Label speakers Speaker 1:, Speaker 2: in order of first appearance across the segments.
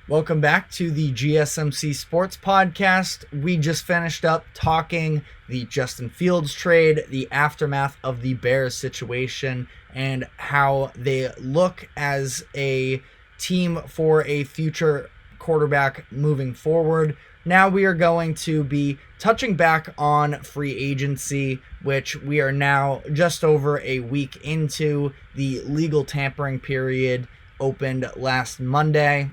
Speaker 1: Welcome back to the GSMC Sports Podcast. We just finished up talking the Justin Fields trade, the aftermath of the Bears situation, and how they look as a team for a future quarterback moving forward. Now we are going to be touching back on free agency, which we are now just over a week into. The legal tampering period opened last Monday.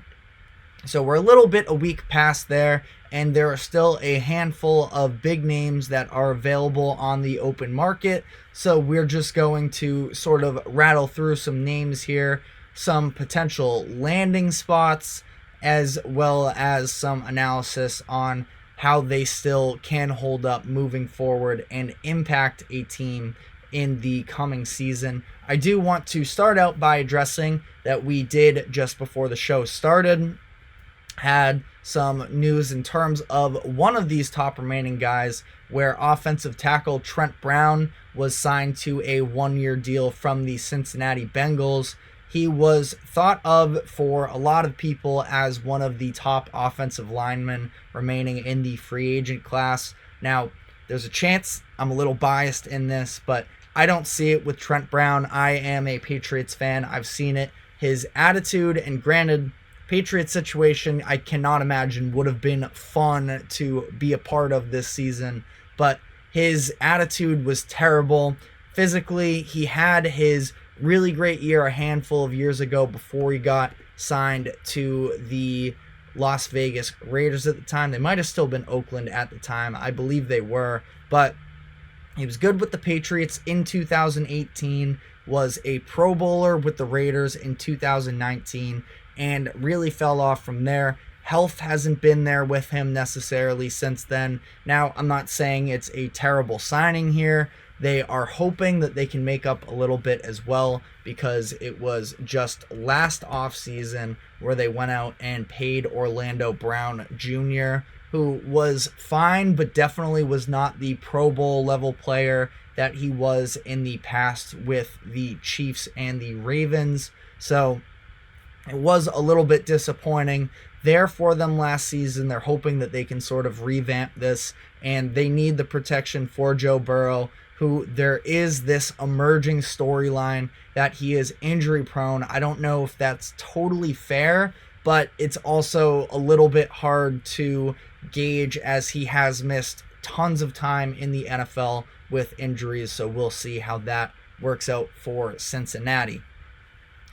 Speaker 1: So we're a week past there, and there are still a handful of big names that are available on the open market. So we're just going to sort of rattle through some names here, some potential landing spots, as well as some analysis on how they still can hold up moving forward and impact a team in the coming season. I do want to start out by addressing that we did, just before the show started, had some news in terms of one of these top remaining guys, where offensive tackle Trent Brown was signed to a one-year deal from the Cincinnati Bengals. He was thought of for a lot of people as one of the top offensive linemen remaining in the free agent class. Now, there's a chance I'm a little biased in this, but I don't see it with Trent Brown. I am a Patriots fan. I've seen it. His attitude, and granted, Patriots situation, I cannot imagine would have been fun to be a part of this season, but his attitude was terrible. Physically, he had his really great year a handful of years ago before he got signed to the Las Vegas Raiders at the time. They might have still been Oakland at the time. I believe they were, but he was good with the Patriots in 2018, was a Pro Bowler with the Raiders in 2019, and really fell off from there. Health hasn't been there with him necessarily since then. Now, I'm not saying it's a terrible signing here. They are hoping that they can make up a little bit as well, because it was just last offseason where they went out and paid Orlando Brown Jr., who was fine, but definitely was not the Pro Bowl level player that he was in the past with the Chiefs and the Ravens. So it was a little bit disappointing there for them last season. They're hoping that they can sort of revamp this, and they need the protection for Joe Burrow, who there is this emerging storyline that he is injury prone. I don't know if that's totally fair, but it's also a little bit hard to gauge, as he has missed tons of time in the NFL with injuries. So we'll see how that works out for Cincinnati.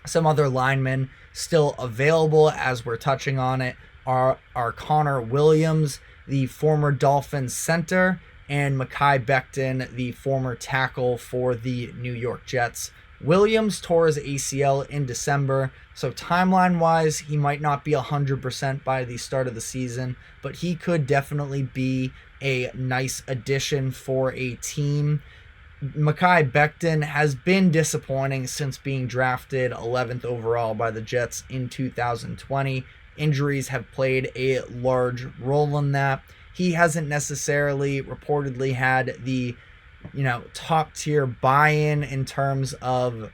Speaker 1: Some other linemen still available, as we're touching on it, are Connor Williams, the former Dolphins center, and Mekhi Becton, the former tackle for the New York Jets. Williams tore his ACL in December, so timeline-wise, he might not be 100% by the start of the season, but he could definitely be a nice addition for a team. Mekhi Becton has been disappointing since being drafted 11th overall by the Jets in 2020. Injuries have played a large role in that. He hasn't necessarily reportedly had the, top tier buy-in in terms of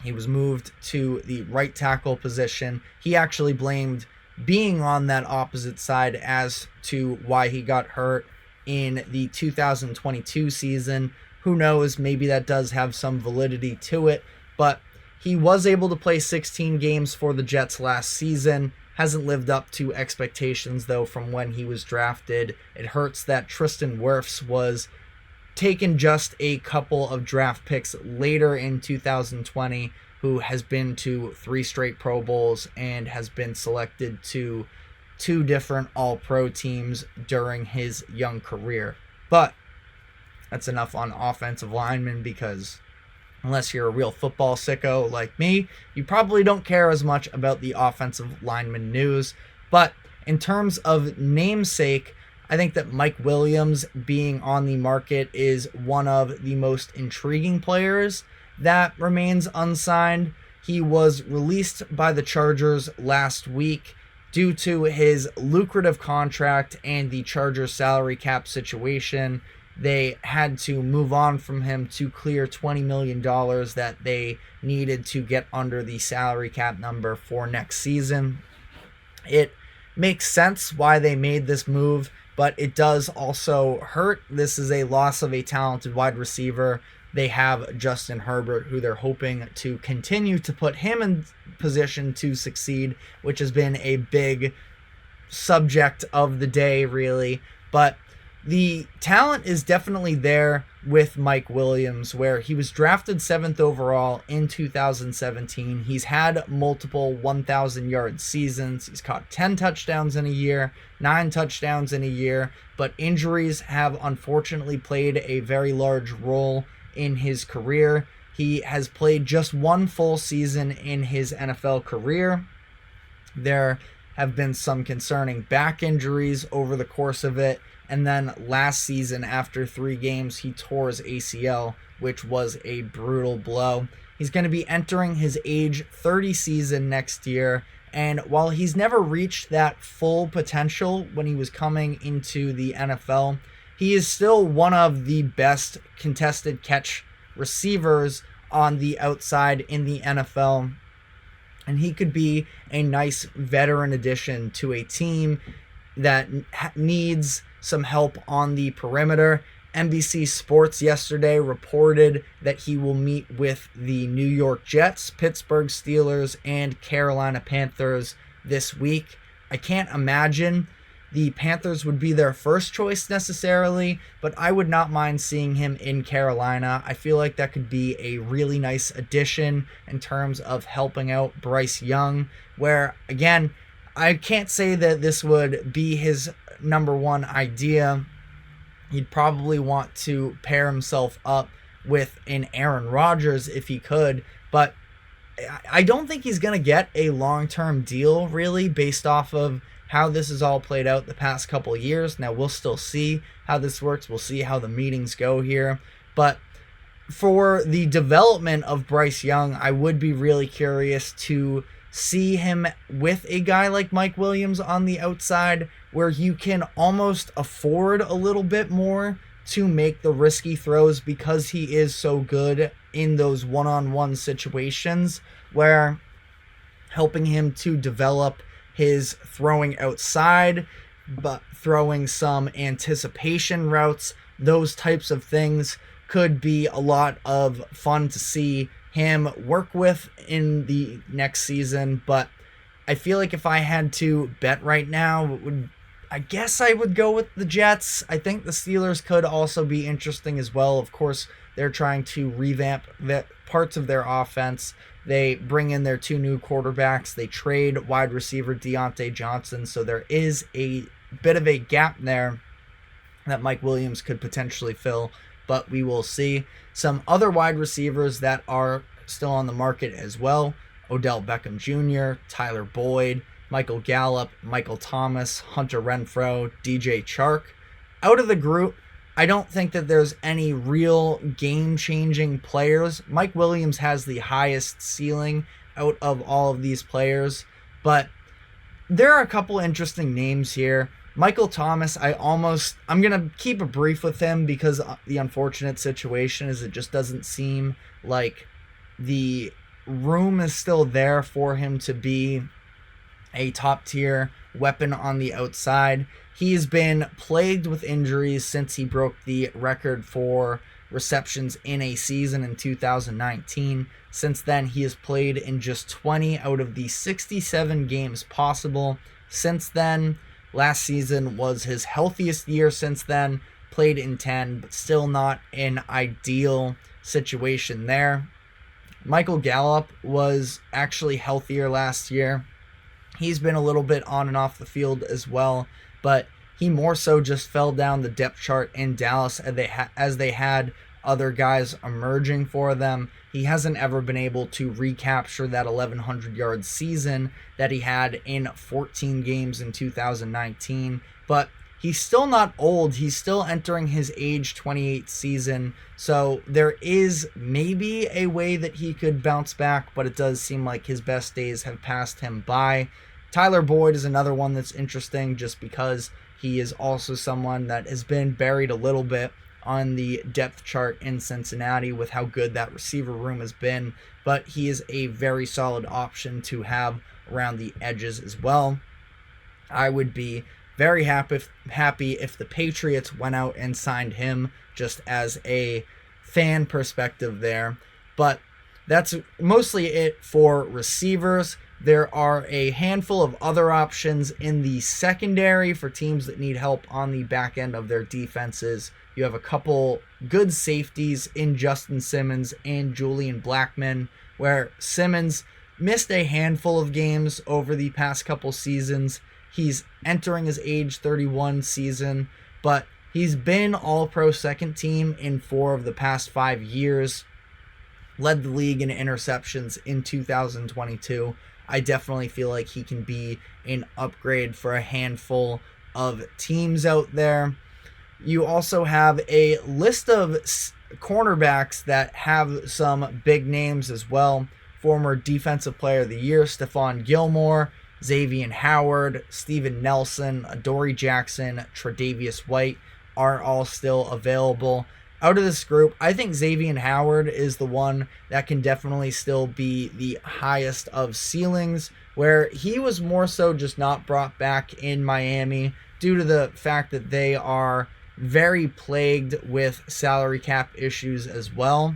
Speaker 1: he was moved to the right tackle position. He actually blamed being on that opposite side as to why he got hurt in the 2022 season. Who knows, maybe that does have some validity to it, but he was able to play 16 games for the Jets last season. Hasn't lived up to expectations, though, from when he was drafted. It hurts that Tristan Wirfs was taken just a couple of draft picks later in 2020, who has been to 3 straight Pro Bowls and has been selected to 2 different All-Pro teams during his young career. But that's enough on offensive linemen, because unless you're a real football sicko like me, you probably don't care as much about the offensive lineman news. But in terms of namesake, I think that Mike Williams being on the market is one of the most intriguing players that remains unsigned. He was released by the Chargers last week due to his lucrative contract and the Chargers salary cap situation. They had to move on from him to clear $20 million that they needed to get under the salary cap number for next season. It makes sense why they made this move, but it does also hurt. This is a loss of a talented wide receiver. They have Justin Herbert, who they're hoping to continue to put him in position to succeed, which has been a big subject of the day, really. But the talent is definitely there with Mike Williams, where he was drafted 7th overall in 2017. He's had multiple 1,000-yard seasons. He's caught 10 touchdowns in a year, 9 touchdowns in a year, but injuries have unfortunately played a very large role in his career. He has played just one full season in his NFL career. There have been some concerning back injuries over the course of it. And then last season, after 3 games, he tore his ACL, which was a brutal blow. He's going to be entering his age 30 season next year. And while he's never reached that full potential when he was coming into the NFL, he is still one of the best contested catch receivers on the outside in the NFL. And he could be a nice veteran addition to a team that needs some help on the perimeter. NBC Sports yesterday reported that he will meet with the New York Jets, Pittsburgh Steelers, and Carolina Panthers this week. I can't imagine the Panthers would be their first choice necessarily, but I would not mind seeing him in Carolina. I feel like that could be a really nice addition in terms of helping out Bryce Young, where, again, I can't say that this would be his number one idea. He'd probably want to pair himself up with an Aaron Rodgers if he could, but I don't think he's going to get a long-term deal, really, based off of how this has all played out the past couple of years. Now, we'll still see how this works. We'll see how the meetings go here. But for the development of Bryce Young, I would be really curious to see him with a guy like Mike Williams on the outside, where you can almost afford a little bit more to make the risky throws because he is so good in those one-on-one situations, where helping him to develop his throwing outside, but throwing some anticipation routes, those types of things could be a lot of fun to see him work with in the next season. But I feel like if I had to bet right now, I guess I would go with the Jets. I think the Steelers could also be interesting as well. Of course, they're trying to revamp parts of their offense. They bring in their 2 new quarterbacks. They trade wide receiver Deontay Johnson. So there is a bit of a gap there that Mike Williams could potentially fill, but we will see. Some other wide receivers that are still on the market as well: Odell Beckham Jr., Tyler Boyd, Michael Gallup, Michael Thomas, Hunter Renfrow, DJ Chark. Out of the group, I don't think that there's any real game-changing players. Mike Williams has the highest ceiling out of all of these players, but there are a couple interesting names here. Michael Thomas, I'm going to keep it brief with him because the unfortunate situation is it just doesn't seem like the room is still there for him to be a top-tier weapon on the outside. He's been plagued with injuries since he broke the record for receptions in a season in 2019. Since then, he has played in just 20 out of the 67 games possible. Since then, last season was his healthiest year since then, played in 10, but still not an ideal situation there. Michael Gallup was actually healthier last year. He's been a little bit on and off the field as well, but he more so just fell down the depth chart in Dallas as they had other guys emerging for them. He hasn't ever been able to recapture that 1,100-yard season that he had in 14 games in 2019, but he's still not old. He's still entering his age 28 season, so there is maybe a way that he could bounce back, but it does seem like his best days have passed him by. Tyler Boyd is another one that's interesting just because he is also someone that has been buried a little bit on the depth chart in Cincinnati with how good that receiver room has been, but he is a very solid option to have around the edges as well. I would be very happy if the Patriots went out and signed him, just as a fan perspective there. But that's mostly it for receivers. There are a handful of other options in the secondary for teams that need help on the back end of their defenses. You have a couple good safeties in Justin Simmons and Julian Blackmon, where Simmons missed a handful of games over the past couple seasons. He's entering his age 31 season, but he's been All-Pro second team in 4 of the past 5 years. Led the league in interceptions in 2022. I definitely feel like he can be an upgrade for a handful of teams out there. You also have a list of cornerbacks that have some big names as well. Former Defensive Player of the Year, Stephon Gilmore, Xavier Howard, Steven Nelson, Adoree Jackson, Tre'Davious White are all still available. Out of this group, I think Xavier Howard is the one that can definitely still be the highest of ceilings, where he was more so just not brought back in Miami due to the fact that they are very plagued with salary cap issues as well.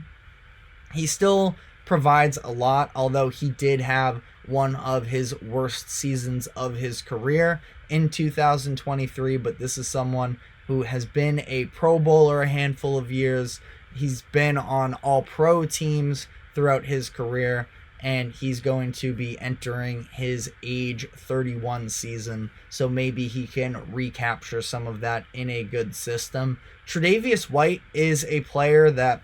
Speaker 1: He still provides a lot, although he did have one of his worst seasons of his career in 2023, but this is someone who has been a Pro Bowler a handful of years. He's been on All-Pro teams throughout his career, and he's going to be entering his age 31 season, so maybe he can recapture some of that in a good system. Tre'Davious White is a player that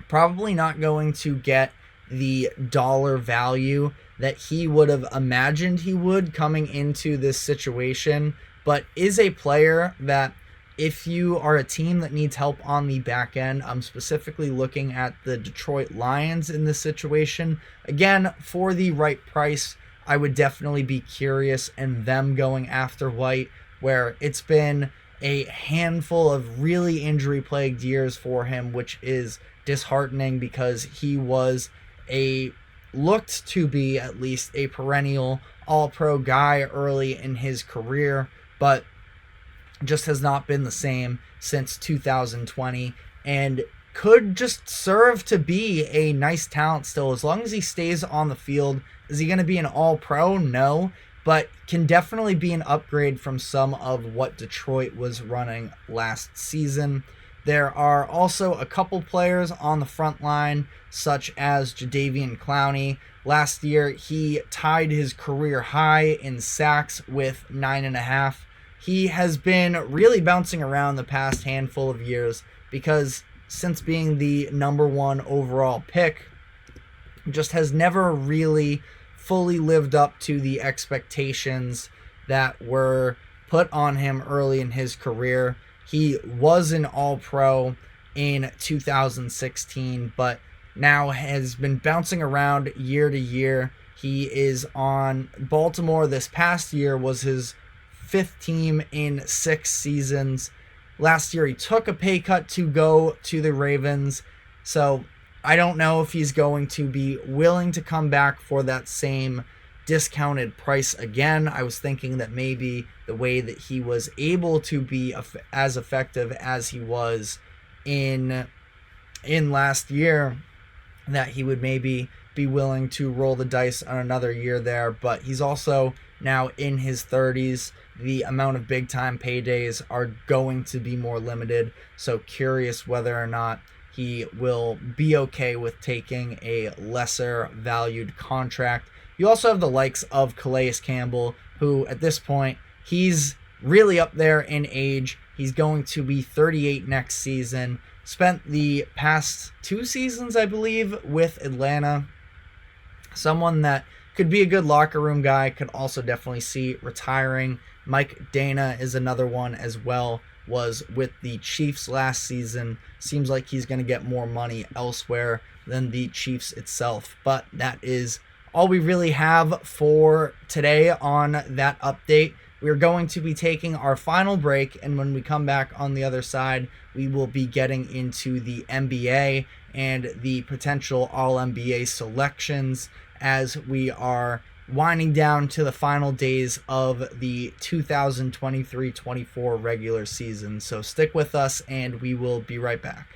Speaker 1: probably not going to get the dollar value that he would have imagined he would coming into this situation, but is a player that if you are a team that needs help on the back end, I'm specifically looking at the Detroit Lions in this situation. Again, for the right price, I would definitely be curious in them going after White, where it's been a handful of really injury-plagued years for him, which is disheartening because he was looked to be at least a perennial All-Pro guy early in his career, but just has not been the same since 2020, and could just serve to be a nice talent still as long as he stays on the field. Is he going to be an All-Pro? No, but can definitely be an upgrade from some of what Detroit was running last season. There are also a couple players on the front line, such as Jadeveon Clowney. Last year, he tied his career high in sacks with 9.5. He has been really bouncing around the past handful of years because since being the number 1 overall pick, just has never really fully lived up to the expectations that were put on him early in his career. He was an All-Pro in 2016, but now has been bouncing around year to year. He is on Baltimore. This past year was his 5th team in 6 seasons. Last year he took a pay cut to go to the Ravens, so I don't know if he's going to be willing to come back for that same discounted price again. I was thinking that maybe the way that he was able to be as effective as he was in last year, that he would maybe be willing to roll the dice on another year there, but he's also now in his 30s. The amount of big time paydays are going to be more limited, so curious whether or not he will be okay with taking a lesser valued contract. You also have the likes of Calais Campbell, who at this point, he's really up there in age. He's going to be 38 next season. Spent the past 2 seasons, I believe, with Atlanta. Someone that could be a good locker room guy, could also definitely see retiring. Mike Dana is another one as well. Was with the Chiefs last season. Seems like he's going to get more money elsewhere than the Chiefs itself. But that is all we really have for today on that update. We're going to be taking our final break, and when we come back on the other side, we will be getting into the NBA and the potential All-NBA selections as we are winding down to the final days of the 2023-24 regular season. So stick with us, and we will be right back.